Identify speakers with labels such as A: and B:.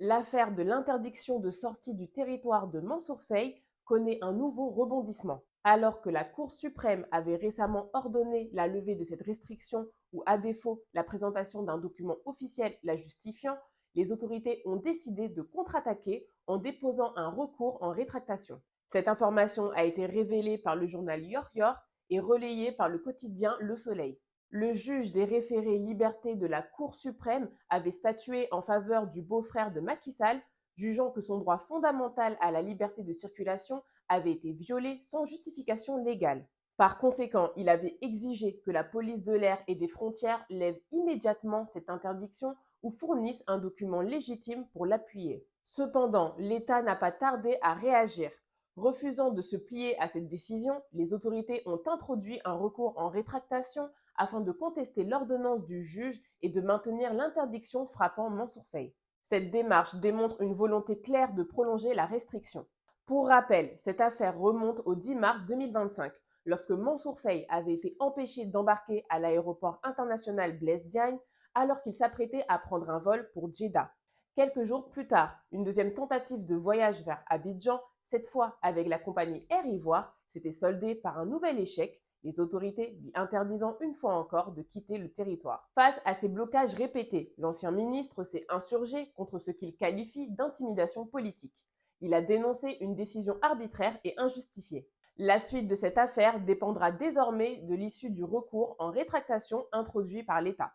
A: L'affaire de l'interdiction de sortie du territoire de Mansour Faye connaît un nouveau rebondissement. Alors que la Cour suprême avait récemment ordonné la levée de cette restriction ou à défaut la présentation d'un document officiel la justifiant, les autorités ont décidé de contre-attaquer en déposant un recours en rétractation. Cette information a été révélée par le journal Yor et relayée par le quotidien Le Soleil. Le juge des référés liberté de la Cour suprême avait statué en faveur du beau-frère de Macky Sall, jugeant que son droit fondamental à la liberté de circulation avait été violé sans justification légale. Par conséquent, il avait exigé que la police de l'air et des frontières lève immédiatement cette interdiction ou fournisse un document légitime pour l'appuyer. Cependant, l'État n'a pas tardé à réagir. Refusant de se plier à cette décision, les autorités ont introduit un recours en rétractation afin de contester l'ordonnance du juge et de maintenir l'interdiction frappant Mansour Faye. Cette démarche démontre une volonté claire de prolonger la restriction. Pour rappel, cette affaire remonte au 10 mars 2025, lorsque Mansour Faye avait été empêché d'embarquer à l'aéroport international Blaise Diagne alors qu'il s'apprêtait à prendre un vol pour Jeddah. Quelques jours plus tard, une deuxième tentative de voyage vers Abidjan, cette fois avec la compagnie Air Ivoire, s'était soldée par un nouvel échec, les autorités lui interdisant une fois encore de quitter le territoire. Face à ces blocages répétés, l'ancien ministre s'est insurgé contre ce qu'il qualifie d'intimidation politique. Il a dénoncé une décision arbitraire et injustifiée. La suite de cette affaire dépendra désormais de l'issue du recours en rétractation introduit par l'État.